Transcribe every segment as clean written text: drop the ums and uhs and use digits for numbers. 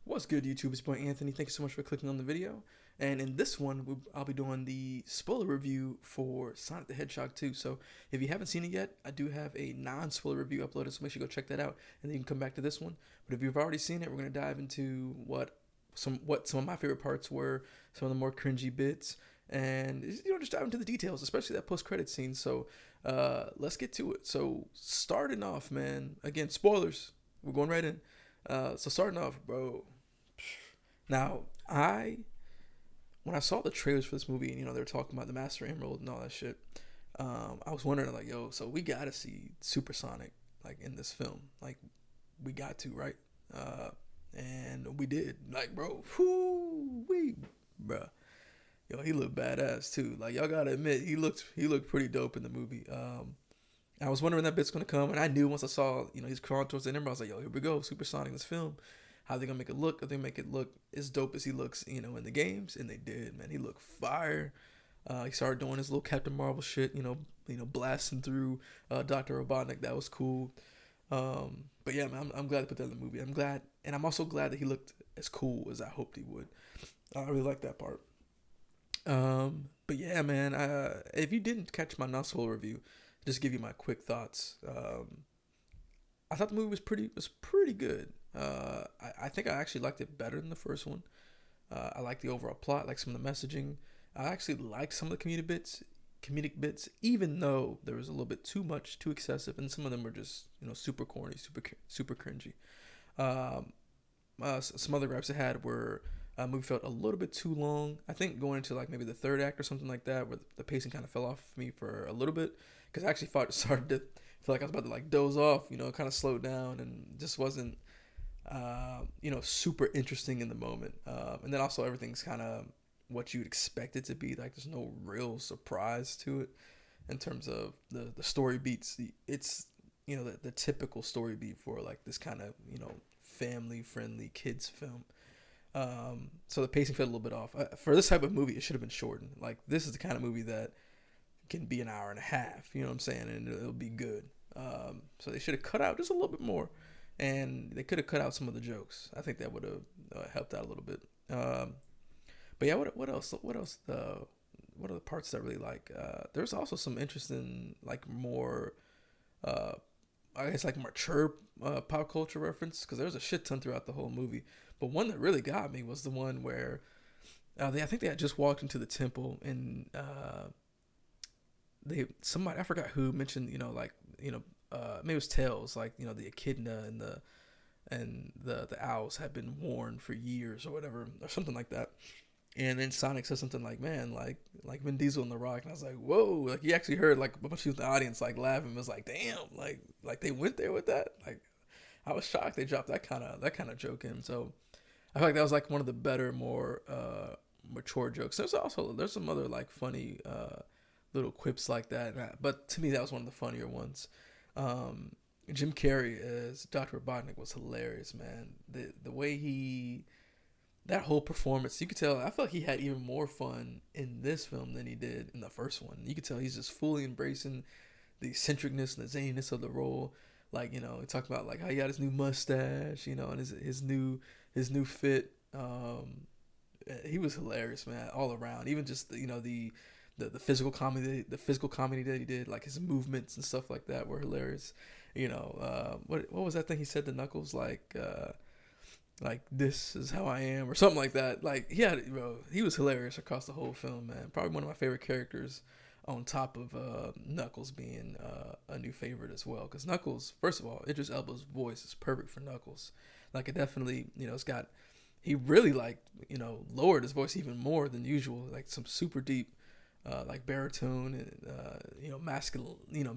What's good, YouTube? It's boy Anthony. Thank you so much for clicking on the video. And in this one, I'll be doing the spoiler review for Sonic the Hedgehog 2. So if you haven't seen it yet, I do have a non-spoiler review uploaded, so make sure you go check that out, and then you can come back to this one. But if you've already seen it, we're gonna dive into some of my favorite parts were, some of the more cringy bits, and just dive into the details, especially that post-credit scene. So let's get to it. So starting off, man. Again, spoilers. We're going right in. So starting off, bro. Now, when I saw the trailers for this movie, and they were talking about the Master Emerald and all that shit, I was wondering like, yo, so we gotta see Supersonic like in this film, like we got to, right? And we did, like, bro, bruh, yo, he looked badass too. Like, y'all gotta admit, he looked pretty dope in the movie. I was wondering when that bit's gonna come, and I knew once I saw, he's crawling towards the end. I was like, yo, here we go, Supersonic, this film. How they gonna make it look? Are they make it look as dope as he looks, in the games? And they did, man. He looked fire. He started doing his little Captain Marvel shit, blasting through Dr. Robotnik. That was cool. But yeah, man, I'm glad they put that in the movie. I'm glad, and I'm also glad that he looked as cool as I hoped he would. I really like that part. But yeah, man. If you didn't catch my non-spoiler review, just give you my quick thoughts. I thought the movie was pretty good. I think I actually liked it better than the first one. I like the overall plot, like some of the messaging. I actually liked some of the comedic bits, even though there was a little bit too much, too excessive, and some of them were just super corny, super cringy. Some other gripes I had were movie felt a little bit too long. I think going into like maybe the third act or something like that, where the pacing kind of fell off me for a little bit, because I actually thought it started to feel like I was about to like doze off. Kind of slowed down and just wasn't super interesting in the moment. And then also everything's kind of what you'd expect it to be. Like there's no real surprise to it in terms of the story beats. It's the typical story beat for like this kind of family friendly kids film. So the pacing felt a little bit off. For this type of movie, it should have been shortened. Like this is the kind of movie that can be an hour and a half. You know what I'm saying? And it'll be good. So they should have cut out just a little bit more, and they could have cut out some of the jokes. I think that would have helped out a little bit. But yeah, what else? What else? What are the parts that I really like? There's also some interesting, like more, I guess like mature pop culture reference, because there's a shit ton throughout the whole movie. But one that really got me was the one where I think they had just walked into the temple, and somebody, I forgot who, mentioned maybe it was Tails, like the echidna and the owls had been warned for years or whatever, or something like that. And then Sonic said something like, man, like Vin Diesel and The Rock. And I was like, whoa. Like, he actually heard, like, a bunch of people in the audience, like, laughing. It was like, damn. Like they went there with that. Like, I was shocked they dropped that kind of joke in. So I feel like that was, like, one of the better, more mature jokes. There's some other, like, funny little quips like that. But to me, that was one of the funnier ones. Jim Carrey as Dr. Robotnik was hilarious, man. The way that whole performance, you could tell, I feel like he had even more fun in this film than he did in the first one. You could tell he's just fully embracing the eccentricness and the zaniness of the role. Like, he talked about like how he got his new mustache, and his new fit. He was hilarious, man, all around. Even just the physical comedy that he did, like his movements and stuff like that were hilarious. What was that thing he said to Knuckles, like this is how I am, or something like that. Like he was hilarious across the whole film, man. Probably one of my favorite characters, on top of Knuckles being a new favorite as well. Because Knuckles, first of all, Idris Elba's voice is perfect for Knuckles. Like it definitely, he really lowered his voice even more than usual, like some super deep, like baritone and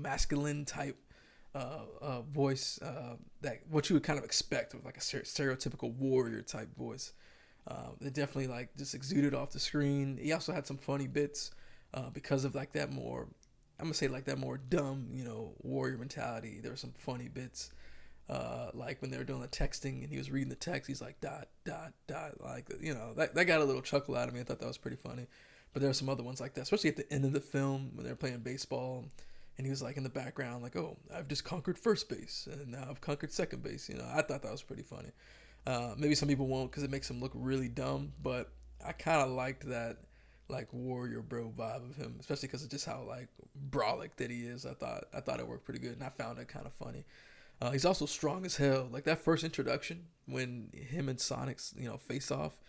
masculine type voice, that what you would kind of expect with like a stereotypical warrior type voice. It definitely like just exuded off the screen. He also had some funny bits because of like that more, I'm gonna say like that more dumb, warrior mentality. There were some funny bits, like when they were doing the texting and he was reading the text, he's like dot dot dot, like that got a little chuckle out of me. I thought that was pretty funny. But there are some other ones like that, especially at the end of the film when they're playing baseball. And he was like in the background, like, "Oh, I've just conquered first base, and now I've conquered second base." I thought that was pretty funny. Maybe some people won't because it makes him look really dumb, but I kind of liked that like warrior bro vibe of him, especially because of just how like brolic that he is. I thought it worked pretty good, and I found it kind of funny. He's also strong as hell. Like that first introduction when him and Sonic's face off,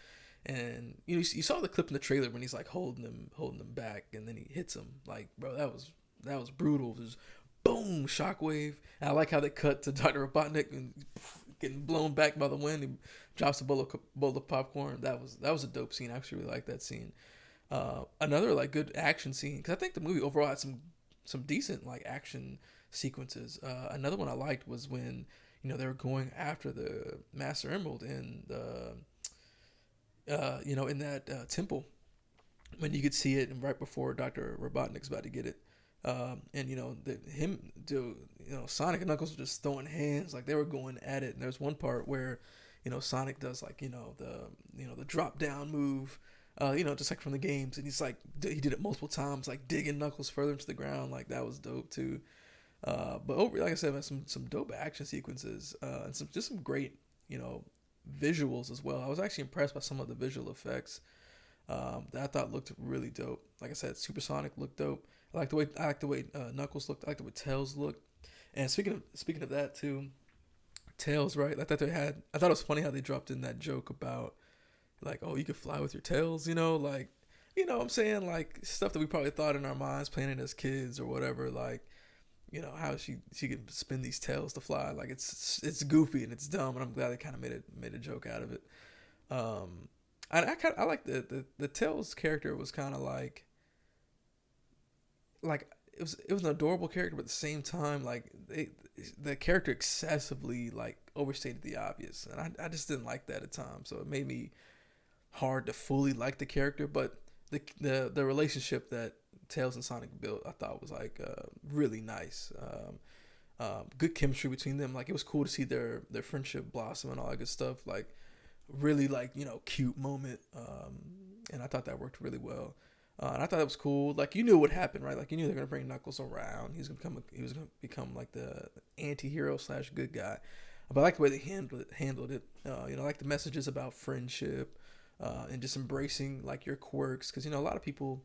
and you saw the clip in the trailer when he's like holding him back, and then he hits him. Like bro, that was brutal. It was boom, shockwave. And I like how they cut to Dr. Robotnik and getting blown back by the wind. He drops a bowl of popcorn. That was a dope scene. I actually really like that scene. Another like good action scene because I think the movie overall had some decent like action sequences. Another one I liked was when they were going after the Master Emerald in the in that temple when you could see it and right before Dr. Robotnik's about to get it. And Sonic and Knuckles were just throwing hands like they were going at it. And there's one part where, Sonic does like the drop down move, just like from the games, and he's like he did it multiple times, like digging Knuckles further into the ground. Like that was dope too. But over, like I said, man, some dope action sequences, and some great visuals as well. I was actually impressed by some of the visual effects that I thought looked really dope. Like I said, Supersonic looked dope. I like the way Knuckles looked. I like the way Tails looked. And speaking of that too, Tails, right? I thought it was funny how they dropped in that joke about like, oh, you could fly with your tails, like, what I'm saying, like stuff that we probably thought in our minds playing it as kids or whatever, like, how she could spin these tails to fly, like it's goofy and it's dumb, and I'm glad they kind of made a joke out of it. I like the Tails character was kind of like it was an adorable character, but at the same time, like the character excessively like overstated the obvious, and I just didn't like that at times. So it made me hard to fully like the character, but the relationship that Tails and Sonic built, I thought was like really nice. Good chemistry between them. Like it was cool to see their friendship blossom and all that good stuff. Like really like cute moment. And I thought that worked really well. And I thought that was cool. Like you knew what happened, right? Like you knew they're gonna bring Knuckles around. He was gonna become like the anti-hero / good guy. But I like the way they handled it. I like the messages about friendship, and just embracing like your quirks, because a lot of people,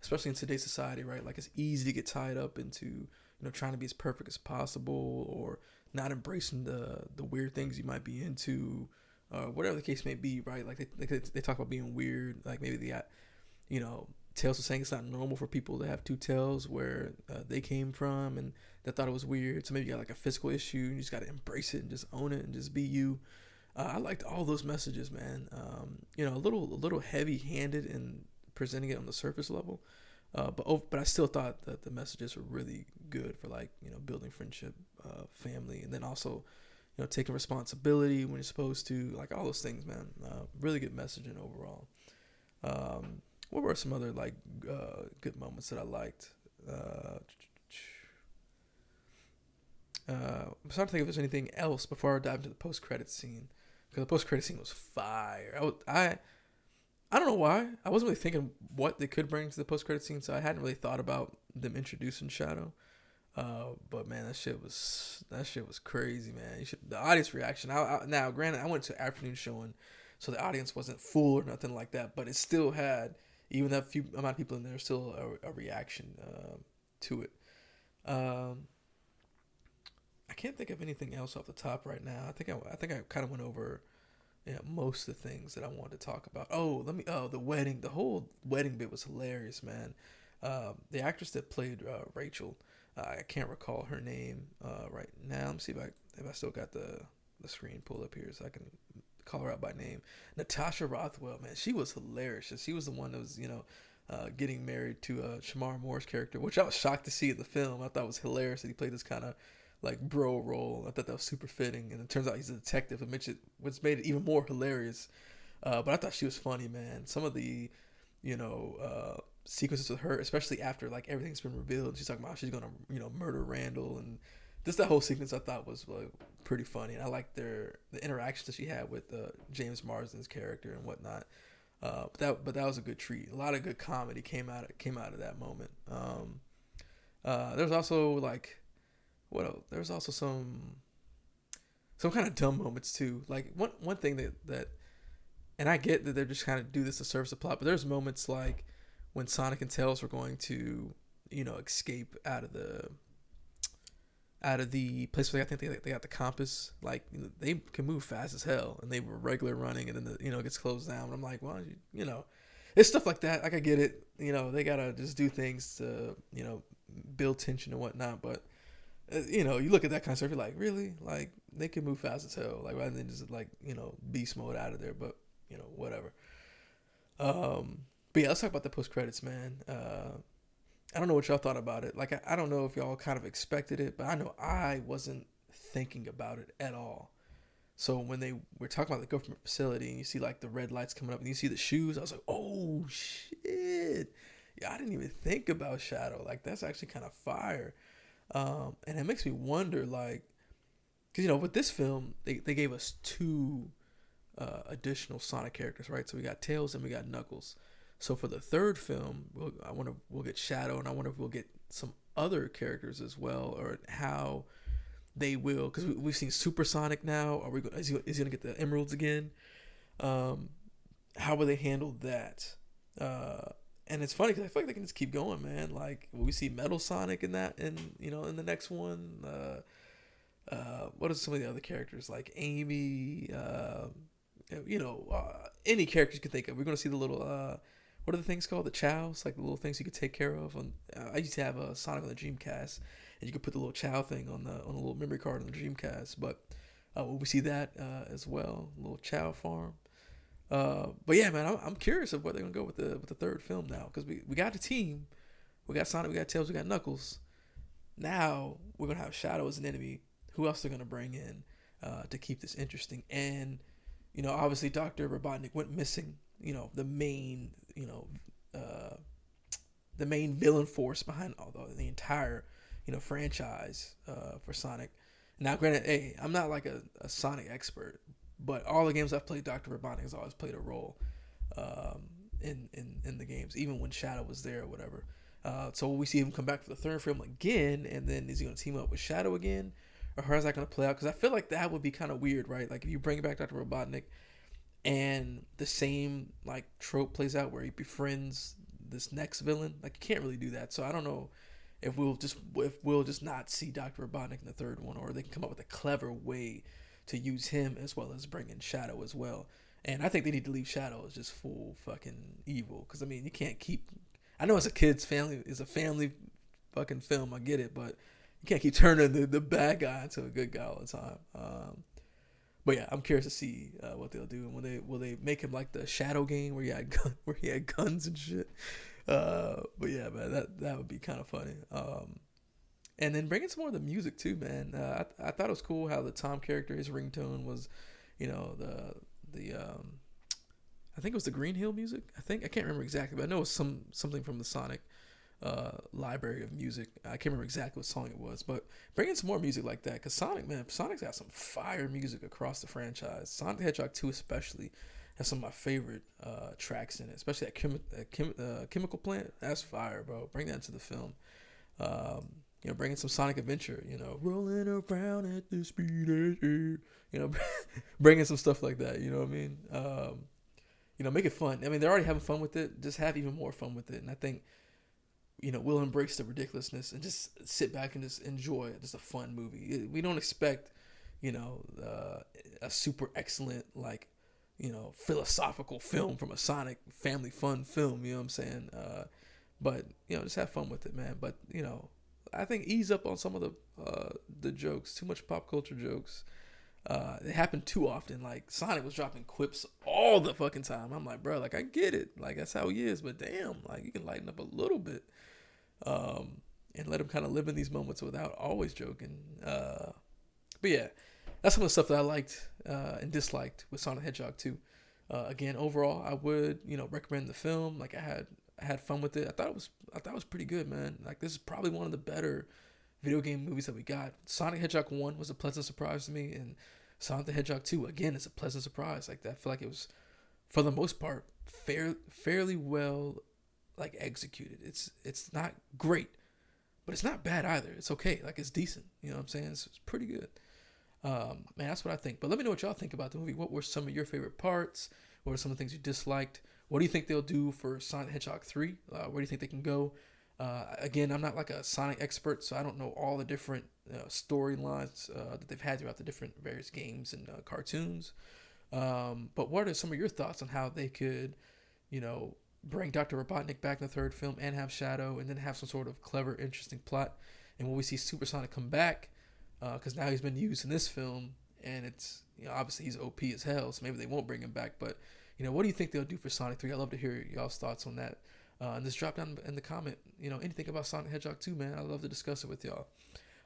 especially in today's society, right? Like it's easy to get tied up into trying to be as perfect as possible, or not embracing the weird things you might be into, whatever the case may be, right? Like they talk about being weird, like maybe they got Tails was saying it's not normal for people to have two tails where they came from, and they thought it was weird. So maybe you got like a physical issue, and you just got to embrace it and just own it and just be you. I liked all those messages, man. A little heavy-handed in presenting it on the surface level, but I still thought that the messages were really good for like building friendship, family, and then also taking responsibility when you're supposed to, like all those things, man. Really good messaging overall. What were some other like good moments that I liked? I'm starting to think if there's anything else before I dive into the post-credit scene, because the post-credit scene was fire. I don't know why. I wasn't really thinking what they could bring to the post-credit scene, so I hadn't really thought about them introducing Shadow. But man, that shit was crazy, man. The audience reaction. Now, granted, I went to afternoon showing, so the audience wasn't full or nothing like that, but it still had, even that few amount of people in there, still a reaction to it. Um, I can't think of anything else off the top right now. I think I kind of went over most of the things that I wanted to talk about. The wedding, the whole wedding bit was hilarious, man. The actress that played Rachel, I can't recall her name right now. Let me see if I still got the screen pulled up here so I can call her out by name. Natasha Rothwell, man, she was hilarious. She was the one that was getting married to Shamar Moore's character, which I was shocked to see in the film. I thought it was hilarious that he played this kind of like bro role. I thought that was super fitting, and it turns out he's a detective, which made it even more hilarious. But I thought she was funny, man. Some of the sequences with her, especially after like everything's been revealed, she's talking about how she's gonna murder Randall, and just that whole sequence I thought was like pretty funny. And I liked the interactions that she had with James Marsden's character and whatnot. But that was a good treat. A lot of good comedy came out of that moment. There's also like what else? There's also some some kind of dumb moments too. Like one thing that and I get that they're just kind of do this to serve the plot, but there's moments like when Sonic and Tails were going to, escape out of the place where I think they got the compass. Like, they can move fast as hell, and they were regular running, and then it gets closed down. And I'm like, well, it's stuff like that. Like, I get it. They gotta just do things to build tension and whatnot. But you look at that kind of stuff, you're like, really? Like, they can move fast as hell. Like, rather than just like beast mode out of there. But whatever. But yeah, let's talk about the post credits, man. I don't know what y'all thought about it. Like, I don't know if y'all kind of expected it, but I know I wasn't thinking about it at all. So when they were talking about the government facility and you see like the red lights coming up and you see the shoes, I was like, oh shit. Yeah, I didn't even think about Shadow. Like, that's actually kind of fire. And it makes me wonder, like, because, with this film, they gave us two additional Sonic characters, right? So we got Tails and we got Knuckles. So for the third film, we'll get Shadow, and I wonder if we'll get some other characters as well, or how they will, because we've seen Super Sonic now. Is he gonna get the emeralds again? How will they handle that? And it's funny because I feel like they can just keep going, man. Like, will we see Metal Sonic in that, in the next one? What are some of the other characters, like Amy? Any characters you can think of. We're gonna see the little what are the things called? The chows, like the little things you could take care of. I used to have a Sonic on the Dreamcast, and you could put the little chow thing on the little memory card on the Dreamcast. But will we see that as well? A little chow farm. But yeah, man, I'm curious of where they're gonna go with the third film now, because we got a team, we got Sonic, we got Tails, we got Knuckles. Now we're gonna have Shadow as an enemy. Who else they're gonna bring in to keep this interesting? And obviously Dr. Robotnik went missing. The main the main villain force behind the entire franchise for Sonic. Now, granted, hey, I'm not like a Sonic expert, but all the games I've played, Dr. Robotnik has always played a role in the games, even when Shadow was there or whatever. So will we see him come back for the third film again, and then is he going to team up with Shadow again, or how is that going to play out? Because I feel like that would be kind of weird, right? Like, if you bring back Dr. Robotnik and the same like trope plays out where he befriends this next villain, like, you can't really do that. So I don't know if we'll just not see Dr. Robotnik in the third one, or they can come up with a clever way to use him as well as bring in Shadow as well. And I think they need to leave Shadow as just full fucking evil, because I mean, you can't keep. I know it's a family fucking film. I get it, but you can't keep turning the bad guy into a good guy all the time. But yeah, I'm curious to see what they'll do, and will they make him like the Shadow game where he had guns and shit. But yeah, man, that would be kind of funny. And then bringing some more of the music too, man. I thought it was cool how the Tom character, his ringtone was, the I think it was the Green Hill music. I can't remember exactly, but I know it was something from the Sonic library of music. I can't remember exactly what song it was, but bringing some more music like that, because Sonic's got some fire music across the franchise. Sonic the Hedgehog 2 especially has some of my favorite tracks in it, especially that chemical plant. That's fire, bro. Bring that into the film. Bringing some Sonic Adventure, rolling around at the speed of air, bringing some stuff like that, you know what I mean? Make it fun. I mean, they're already having fun with it. Just have even more fun with it. And I think, we'll embrace the ridiculousness and just sit back and just enjoy it. Just a fun movie. We don't expect, a super excellent, like, philosophical film from a Sonic family fun film, you know what I'm saying? But, just have fun with it, man. But, I think ease up on some of the jokes. Too much pop culture jokes. It happened too often. Like, Sonic was dropping quips all the fucking time. I'm like, bro, like, I get it. Like, that's how he is. But damn, like, you can lighten up a little bit. And let him kind of live in these moments without always joking. But yeah, that's some of the stuff that I liked and disliked with Sonic the Hedgehog 2. Again, overall, I would, recommend the film. Like, I had fun with it. I thought it was pretty good, man. Like, this is probably one of the better video game movies that we got. Sonic the Hedgehog 1 was a pleasant surprise to me, and Sonic the Hedgehog 2 again is a pleasant surprise. Like, I feel like it was, for the most part, fairly well like executed. It's not great, but it's not bad either. It's okay. Like, it's decent. You know what I'm saying? It's pretty good. Man, that's what I think. But let me know what y'all think about the movie. What were some of your favorite parts? What are some of the things you disliked? What do you think they'll do for Sonic the Hedgehog 3? Where do you think they can go? Again, I'm not like a Sonic expert, so I don't know all the different storylines that they've had throughout the different various games and cartoons. But what are some of your thoughts on how they could, you know, bring Dr. Robotnik back in the third film and have Shadow and then have some sort of clever, interesting plot? And when we see Supersonic come back, because now he's been used in this film, and it's, you know, obviously he's OP as hell, so maybe they won't bring him back. But you know, what do you think they'll do for Sonic 3? I'd love to hear y'all's thoughts on that. And just drop down in the comment, you know, anything about Sonic the Hedgehog 2, man. I'd love to discuss it with y'all.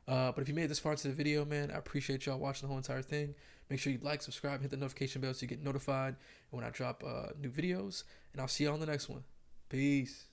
But if you made it this far into the video, man, I appreciate y'all watching the whole entire thing. Make sure you like, subscribe, hit the notification bell so you get notified when I drop new videos. And I'll see y'all on the next one. Peace.